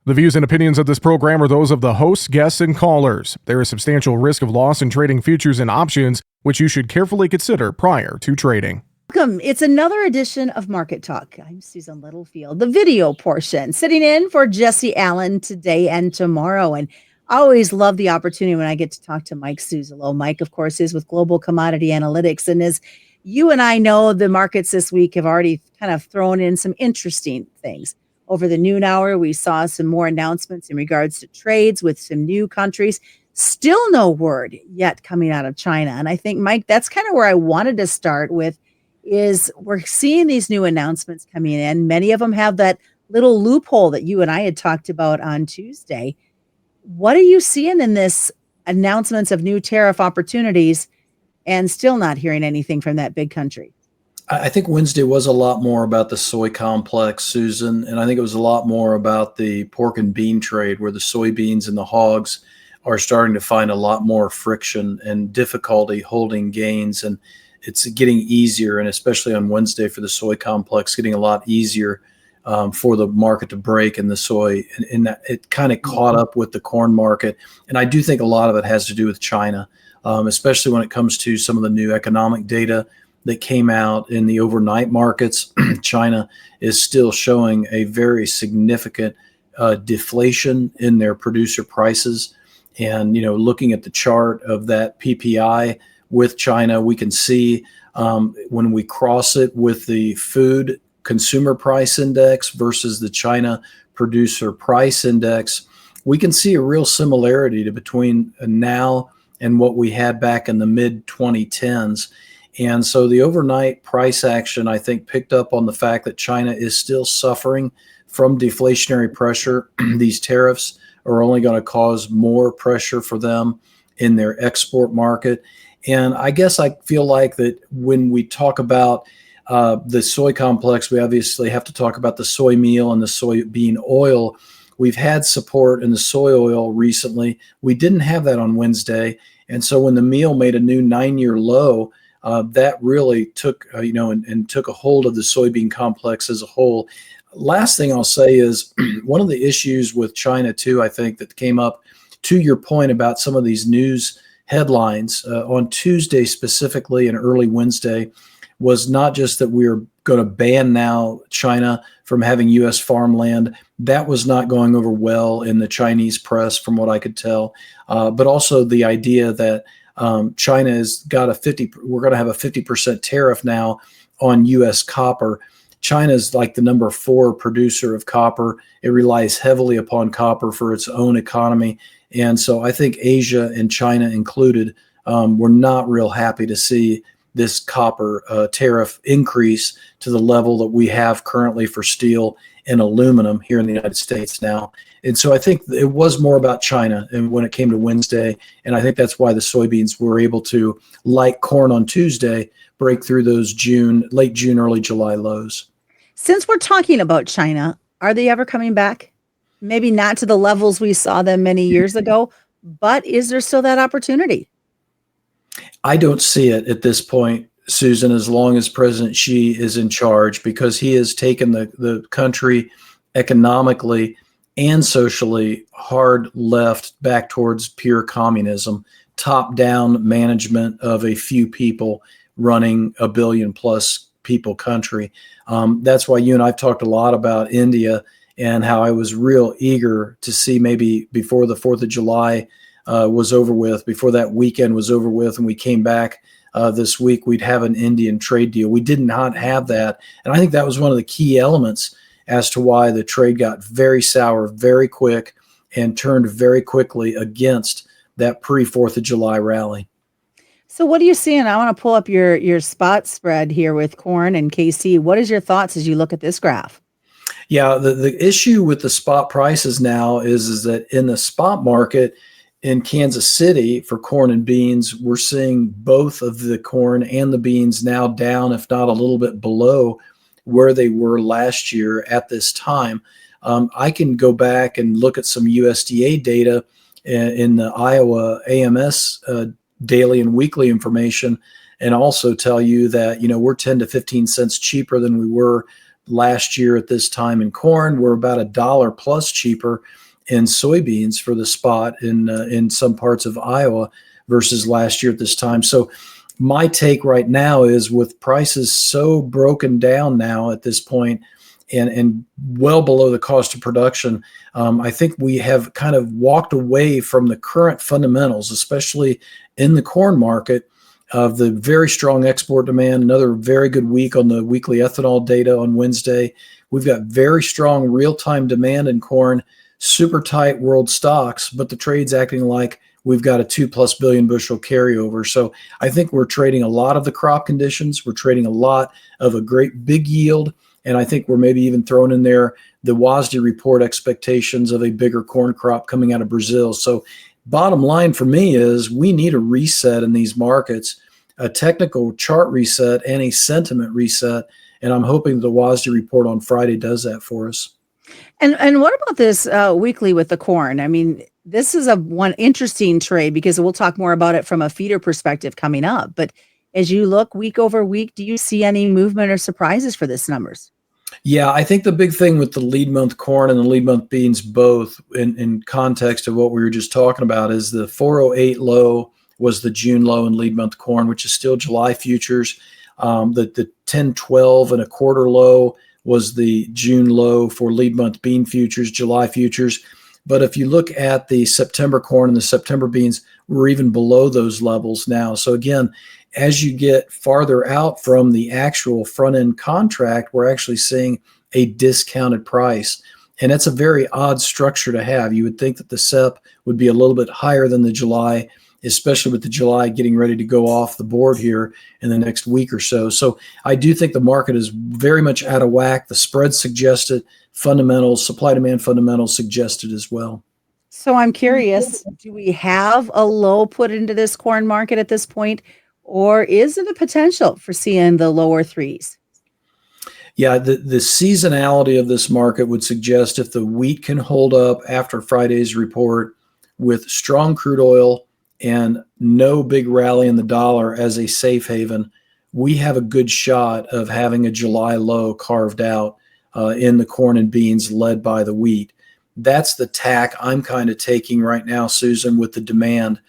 The views and opinions of this program are those of the hosts, guests, and callers. There is substantial risk of loss in trading futures and options, which you should carefully consider prior to trading. Welcome. It's another edition of Market Talk. I'm Susan Littlefield, the video portion, sitting in for Jesse Allen today and tomorrow. And I always love the opportunity when I get to talk to Mike Suzolo. Mike, of course, is with Global Commodity Analytics. And as you and I know, the markets this week have already kind of thrown in some interesting things. Over the noon hour, we saw some more announcements in regards to trades with some new countries. Still no word yet coming out of China. And I think, Mike, that's kind of where I wanted to start with, is we're seeing these new announcements coming in. Many of them have that little loophole that you and I had talked about on Tuesday. What are you seeing in this announcements of new tariff opportunities and still not hearing anything from that big country? I think Wednesday was a lot more about the soy complex, Susan, and I think it was a lot more about the pork and bean trade, where the soybeans and the hogs are starting to find a lot more friction and difficulty holding gains, and it's getting easier, and especially on Wednesday for the soy complex, getting a lot easier for the market to break in the soy, and that it kind of caught up with the corn market. And I do think a lot of it has to do with China, especially when it comes to some of the new economic data that came out in the overnight markets. China is still showing a very significant deflation in their producer prices. And, looking at the chart of that PPI with China, we can see when we cross it with the food consumer price index versus the China producer price index, we can see a real similarity between now and what we had back in the mid 2010s. And so the overnight price action, I think, picked up on the fact that China is still suffering from deflationary pressure. These tariffs are only going to cause more pressure for them in their export market. And I guess I feel like that when we talk about the soy complex, we obviously have to talk about the soy meal and the soybean oil. We've had support in the soy oil recently. We didn't have that on Wednesday. And so when the meal made a new 9-year low, that really took, and took a hold of the soybean complex as a whole. Last thing I'll say is one of the issues with China too, I think, that came up to your point about some of these news headlines on Tuesday specifically and early Wednesday, was not just that we are going to ban now China from having U.S. farmland. That was not going over well in the Chinese press from what I could tell, but also the idea that China has got we're going to have a 50% tariff now on U.S. copper. China is like the number 4 producer of copper. It relies heavily upon copper for its own economy. And so I think Asia and China included were not real happy to see this copper tariff increase to the level that we have currently for steel and aluminum here in the United States now. And so I think it was more about China and when it came to Wednesday. And I think that's why the soybeans were able to, like corn on Tuesday, break through those late June, early July lows. Since we're talking about China, are they ever coming back? Maybe not to the levels we saw them many years ago, but is there still that opportunity? I don't see it at this point, Susan, as long as President Xi is in charge, because he has taken the country economically and socially hard left back towards pure communism, top-down management of a few people running a billion-plus people country. That's why you and I've talked a lot about India and how I was real eager to see maybe before the 4th of July was over with, before that weekend was over with, and we came back this week, we'd have an Indian trade deal. We did not have that. And I think that was one of the key elements as to why the trade got very sour very quick and turned very quickly against that pre-4th of July rally. So what are you seeing? I want to pull up your spot spread here with corn and KC. What is your thoughts as you look at this graph? Yeah, the issue with the spot prices now is that in the spot market in Kansas City for corn and beans, we're seeing both of the corn and the beans now down, if not a little bit below where they were last year at this time. I can go back and look at some USDA data in the Iowa AMS daily and weekly information, and also tell you that we're 10 to 15 cents cheaper than we were last year at this time in corn. We're about $1 plus cheaper in soybeans for the spot in some parts of Iowa versus last year at this time. So my take right now is, with prices so broken down now at this point and well below the cost of production, I think we have kind of walked away from the current fundamentals, especially in the corn market, of the very strong export demand. Another very good week on the weekly ethanol data on Wednesday. We've got very strong real-time demand in corn, super tight world stocks, but the trade's acting like we've got a 2+ billion bushel carryover. So I think we're trading a lot of the crop conditions. We're trading a lot of a great big yield. And I think we're maybe even throwing in there the WASDE report expectations of a bigger corn crop coming out of Brazil. So bottom line for me is, we need a reset in these markets, a technical chart reset and a sentiment reset. And I'm hoping the WASDE report on Friday does that for us. And what about this weekly with the corn? I mean, this is one interesting trade, because we'll talk more about it from a feeder perspective coming up. But as you look week over week, do you see any movement or surprises for this numbers? Yeah, I think the big thing with the lead month corn and the lead month beans, both in context of what we were just talking about, is the 408 low was the June low in lead month corn, which is still July futures. The 1012 and a quarter low was the June low for lead month bean futures, July futures. But if you look at the September corn and the September beans, we're even below those levels now. So again, as you get farther out from the actual front end contract, we're actually seeing a discounted price. And that's a very odd structure to have. You would think that the SEP would be a little bit higher than the July, especially with the July getting ready to go off the board here in the next week or so. So I do think the market is very much out of whack. The spreads suggested, fundamentals, supply-demand fundamentals suggested as well. So I'm curious, do we have a low put into this corn market at this point, or is it a potential for seeing the lower threes? Yeah, the seasonality of this market would suggest, if the wheat can hold up after Friday's report with strong crude oil and no big rally in the dollar as a safe haven, we have a good shot of having a July low carved out in the corn and beans, led by the wheat. That's the tack I'm kind of taking right now, Susan, with the demand,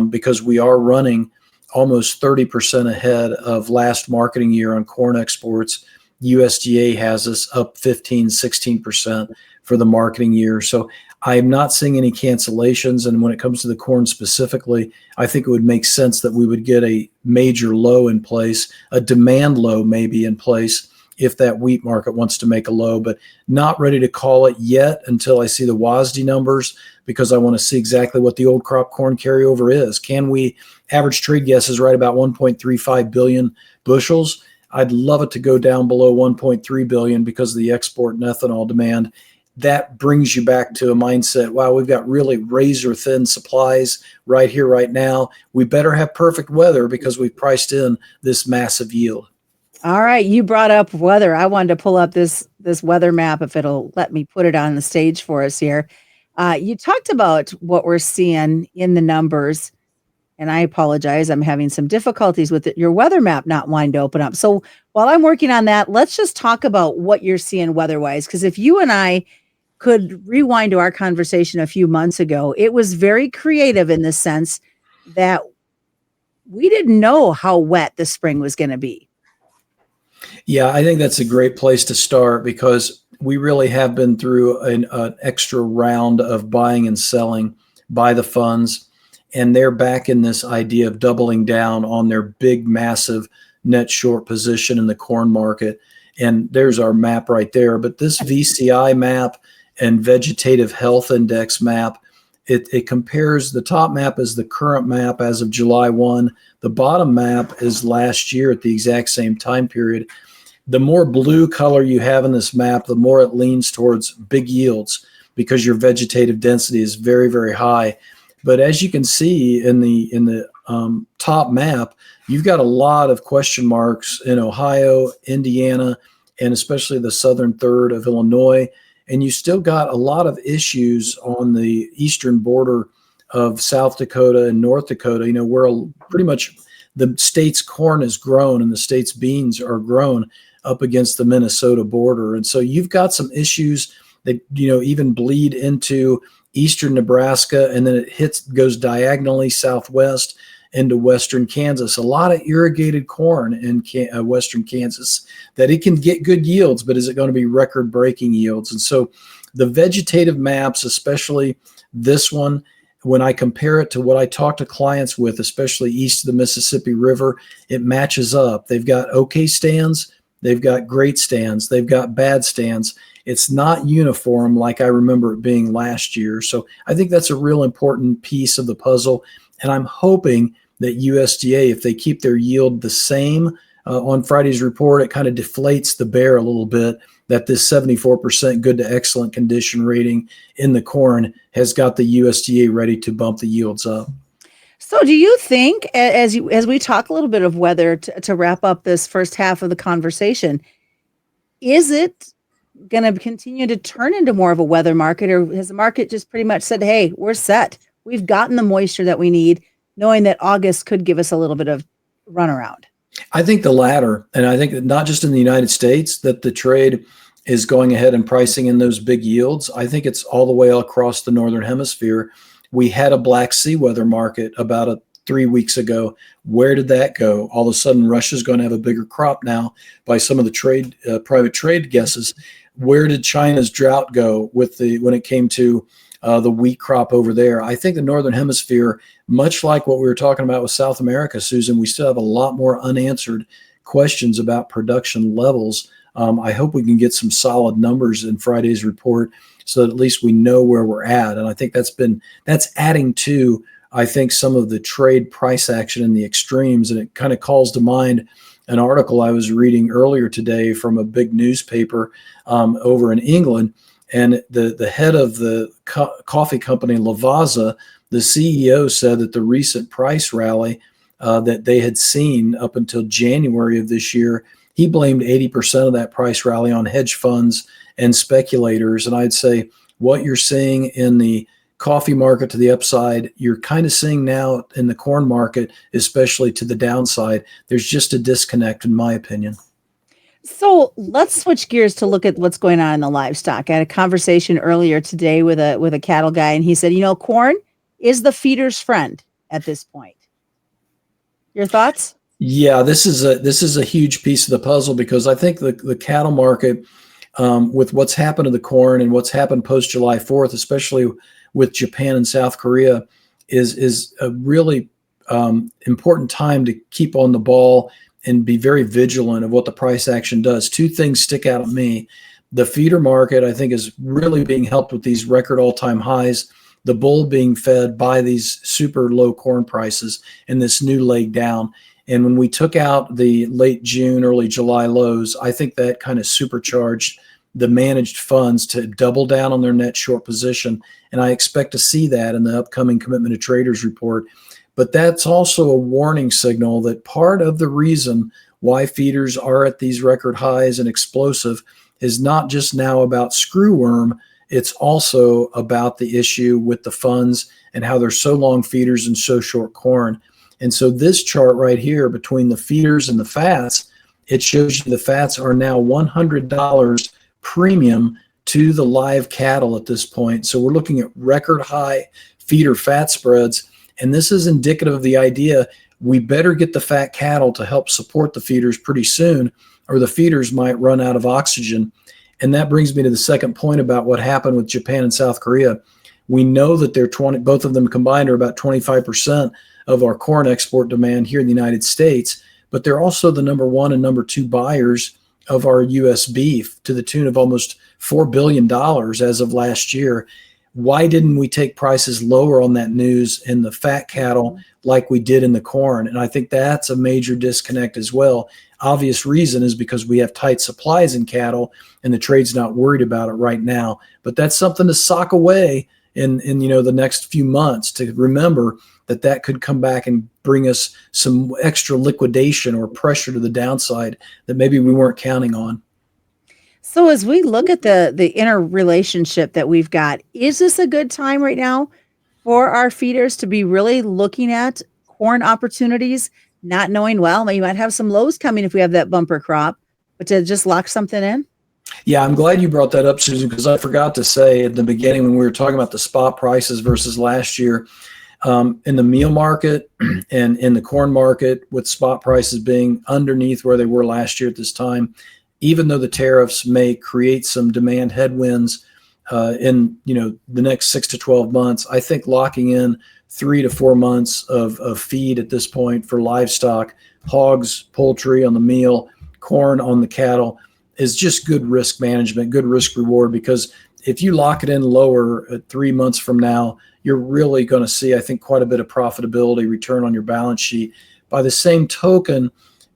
because we are running almost 30% ahead of last marketing year on corn exports. USDA has us up 15, 16% for the marketing year. So I'm not seeing any cancellations. And when it comes to the corn specifically, I think it would make sense that we would get a major low in place, a demand low maybe in place, if that wheat market wants to make a low, but not ready to call it yet until I see the WASDE numbers, because I want to see exactly what the old crop corn carryover is. Can we, average trade guess is right about 1.35 billion bushels. I'd love it to go down below 1.3 billion because of the export and ethanol demand. That brings you back to a mindset, wow, we've got really razor thin supplies right here, right now. We better have perfect weather because we've priced in this massive yield. All right, you brought up weather. I wanted to pull up this weather map, if it'll let me put it on the stage for us here. You talked about what we're seeing in the numbers, and I apologize, I'm having some difficulties with it. Your weather map not wanting to open up. So while I'm working on that, let's just talk about what you're seeing weather-wise, because if you and I could rewind to our conversation a few months ago, it was very creative in the sense that we didn't know how wet the spring was going to be. Yeah, I think that's a great place to start, because we really have been through an extra round of buying and selling by the funds, and they're back in this idea of doubling down on their big, massive net short position in the corn market. And there's our map right there. But this VCI map and Vegetative Health Index map, it compares. The top map is the current map as of July 1. The bottom map is last year at the exact same time period. The more blue color you have in this map, the more it leans towards big yields, because your vegetative density is very, very high. But as you can see in the top map, you've got a lot of question marks in Ohio, Indiana, and especially the southern third of Illinois. And you still got a lot of issues on the eastern border of South Dakota and North Dakota, where pretty much the state's corn is grown and the state's beans are grown. up against the Minnesota border. And so you've got some issues that, even bleed into eastern Nebraska, and then it goes diagonally southwest into western Kansas. A lot of irrigated corn in western Kansas that it can get good yields, but is it going to be record-breaking yields? And so the vegetative maps, especially this one, when I compare it to what I talk to clients with, especially east of the Mississippi River, it matches up. They've got okay stands, they've got great stands, they've got bad stands. It's not uniform like I remember it being last year. So I think that's a real important piece of the puzzle. And I'm hoping that USDA, if they keep their yield the same on Friday's report, it kind of deflates the bear a little bit, that this 74% good to excellent condition rating in the corn has got the USDA ready to bump the yields up. So do you think, as we talk a little bit of weather to wrap up this first half of the conversation, is it going to continue to turn into more of a weather market, or has the market just pretty much said, hey, we're set, we've gotten the moisture that we need, knowing that August could give us a little bit of runaround? I think the latter. And I think that not just in the United States that the trade is going ahead and pricing in those big yields. I think it's all the way across the Northern Hemisphere. We had a Black Sea weather market about 3 weeks ago. Where did that go? All of a sudden, Russia's going to have a bigger crop now by some of the private trade guesses. Where did China's drought go when it came to the wheat crop over there? I think the Northern Hemisphere, much like what we were talking about with South America, Susan, we still have a lot more unanswered questions about production levels. I hope we can get some solid numbers in Friday's report so that at least we know where we're at. And I think that's adding to, I think, some of the trade price action in the extremes. And it kind of calls to mind an article I was reading earlier today from a big newspaper over in England. And the head of the coffee company, Lavazza, the CEO, said that the recent price rally that they had seen up until January of this year, he blamed 80% of that price rally on hedge funds and speculators. And I'd say what you're seeing in the coffee market to the upside, you're kind of seeing now in the corn market, especially to the downside. There's just a disconnect, in my opinion. So let's switch gears to look at what's going on in the livestock. I had a conversation earlier today with a cattle guy, and he said, corn is the feeder's friend at this point. Your thoughts? Yeah, this is a huge piece of the puzzle, because I think the cattle market, with what's happened to the corn and what's happened post July 4th, especially with Japan and South Korea, is a really important time to keep on the ball and be very vigilant of what the price action does. Two things stick out at me. The feeder market, I think, is really being helped with these record all-time highs. The bull being fed by these super low corn prices and this new leg down. And when we took out the late June, early July lows, I think that kind of supercharged the managed funds to double down on their net short position. And I expect to see that in the upcoming Commitment to Traders report. But that's also a warning signal that part of the reason why feeders are at these record highs and explosive is not just now about screwworm. It's also about the issue with the funds and how they're so long feeders and so short corn. And so this chart right here between the feeders and the fats, it shows you the fats are now $100 premium to the live cattle at this point. So we're looking at record high feeder fat spreads. And this is indicative of the idea we better get the fat cattle to help support the feeders pretty soon, or the feeders might run out of oxygen. And that brings me to the second point about what happened with Japan and South Korea. We know that both of them combined are about 25% of our corn export demand here in the United States, but they're also the number one and number two buyers of our U.S. beef to the tune of almost $4 billion as of last year. Why didn't we take prices lower on that news in the fat cattle like we did in the corn? And I think that's a major disconnect as well. Obvious reason is because we have tight supplies in cattle and the trade's not worried about it right now. But that's something to sock away in the next few months, to remember that could come back and bring us some extra liquidation or pressure to the downside that maybe we weren't counting on. So as we look at the interrelationship that we've got, is this a good time right now for our feeders to be really looking at corn opportunities, not knowing, well, you might have some lows coming if we have that bumper crop, but to just lock something in? Yeah, I'm glad you brought that up, Susan, because I forgot to say at the beginning when we were talking about the spot prices versus last year, in the meal market and in the corn market, with spot prices being underneath where they were last year at this time, even though the tariffs may create some demand headwinds in the next 6 to 12 months, I think locking in 3 to 4 months of feed at this point for livestock, hogs, poultry on the meal, corn on the cattle, is just good risk management, good risk reward, because if you lock it in lower at 3 months from now, you're really going to see, I think, quite a bit of profitability return on your balance sheet. By the same token,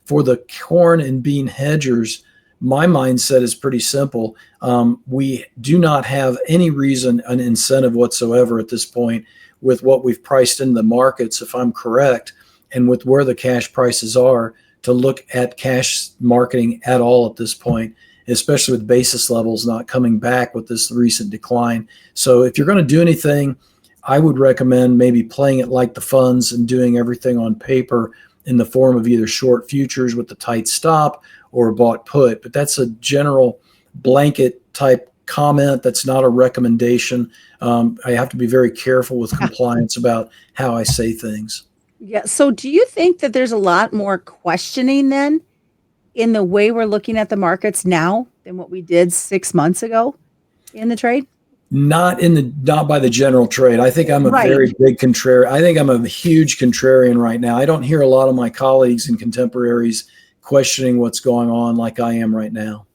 for the corn and bean hedgers, my mindset is pretty simple. We do not have any reason, an incentive whatsoever at this point with what we've priced in the markets, if I'm correct, and with where the cash prices are, to look at cash marketing at all at this point, especially with basis levels not coming back with this recent decline. So if you're going to do anything, I would recommend maybe playing it like the funds and doing everything on paper in the form of either short futures with the tight stop or bought put. But that's a general blanket type comment. That's not a recommendation. I have to be very careful with compliance about how I say things. Yeah. So do you think that there's a lot more questioning then in the way we're looking at the markets now than what we did 6 months ago in the trade? Not by the general trade. I think I'm a very big contrarian. I think I'm a huge contrarian right now. I don't hear a lot of my colleagues and contemporaries questioning what's going on like I am right now.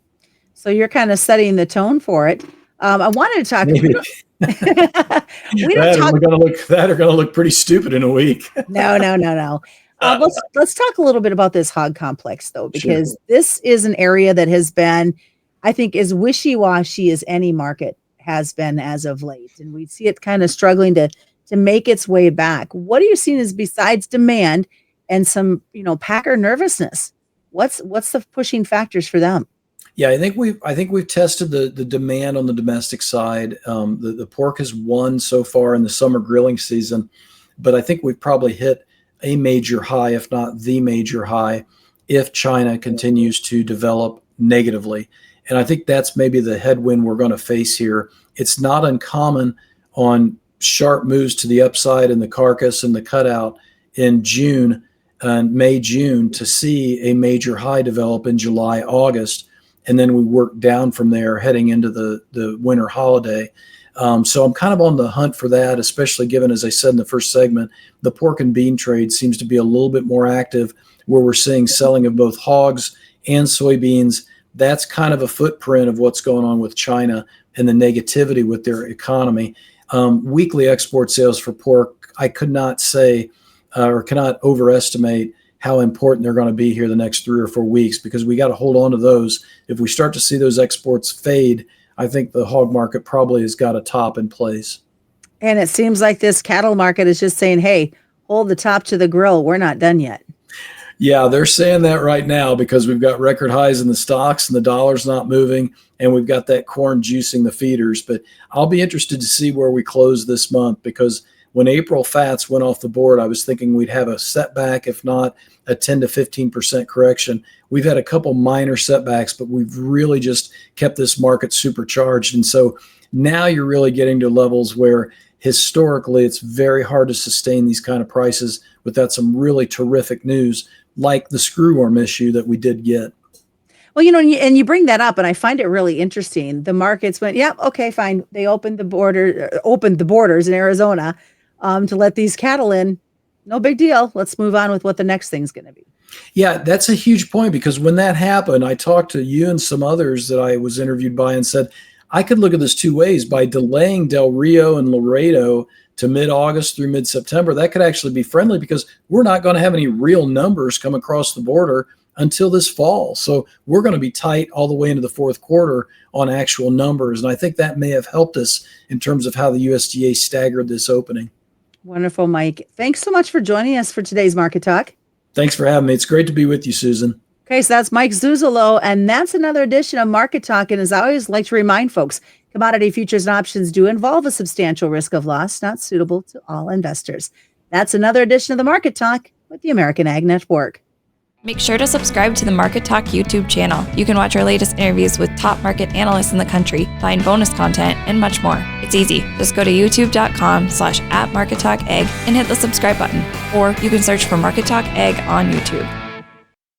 So you're kind of setting the tone for it. I wanted to talk. Maybe. We're going to look pretty stupid in a week. No. Let's talk a little bit about this hog complex, though, because this is an area that has been, I think, as wishy-washy as any market has been as of late, and we see it kind of struggling to make its way back. What are you seeing as, besides demand and some packer nervousness? What's the pushing factors for them? Yeah, I think we've tested the demand on the domestic side. The pork has won so far in the summer grilling season, but I think we've probably hit a major high, if not the major high, if China continues to develop negatively. And I think that's maybe the headwind we're going to face here. It's not uncommon on sharp moves to the upside in the carcass and the cutout in June and May, June, to see a major high develop in July, August. And then we work down from there heading into the winter holiday. So I'm kind of on the hunt for that, especially given, as I said in the first segment, the pork and bean trade seems to be a little bit more active, where we're seeing selling of both hogs and soybeans. That's kind of a footprint of what's going on with China and the negativity with their economy. Weekly export sales for pork, I could not say or cannot overestimate how important they're going to be here the next 3 or 4 weeks, because we got to hold on to those. If we start to see those exports fade, I think the hog market probably has got a top in place. And it seems like this cattle market is just saying, hey, hold the top to the grill. We're not done yet. Yeah, they're saying that right now because we've got record highs in the stocks and the dollar's not moving, and we've got that corn juicing the feeders. But I'll be interested to see where we close this month, because when April fats went off the board, I was thinking we'd have a setback, if not a 10 to 15% correction. We've had a couple minor setbacks, but we've really just kept this market supercharged. And so now you're really getting to levels where historically it's very hard to sustain these kind of prices without some really terrific news, like the screwworm issue that we did get. Well, and you bring that up, and I find it really interesting. The markets went, yeah, okay, fine. They opened the borders in Arizona to let these cattle in. No big deal. Let's move on with what the next thing's going to be. Yeah, that's a huge point, because when that happened, I talked to you and some others that I was interviewed by and said, I could look at this two ways. By delaying Del Rio and Laredo to mid-August through mid-September, that could actually be friendly, because we're not going to have any real numbers come across the border until this fall. So we're going to be tight all the way into the fourth quarter on actual numbers. And I think that may have helped us in terms of how the USDA staggered this opening. Wonderful, Mike. Thanks so much for joining us for today's Market Talk. Thanks for having me. It's great to be with you, Susan. Okay, so that's Mike Zuzolo, and that's another edition of Market Talk. And as I always like to remind folks, commodity futures and options do involve a substantial risk of loss, not suitable to all investors. That's another edition of the Market Talk with the American Ag Network. Make sure to subscribe to the Market Talk YouTube channel. You can watch our latest interviews with top market analysts in the country, find bonus content, and much more. It's easy. Just go to youtube.com/@MarketTalkAg and hit the subscribe button. Or you can search for Market Talk Ag on YouTube.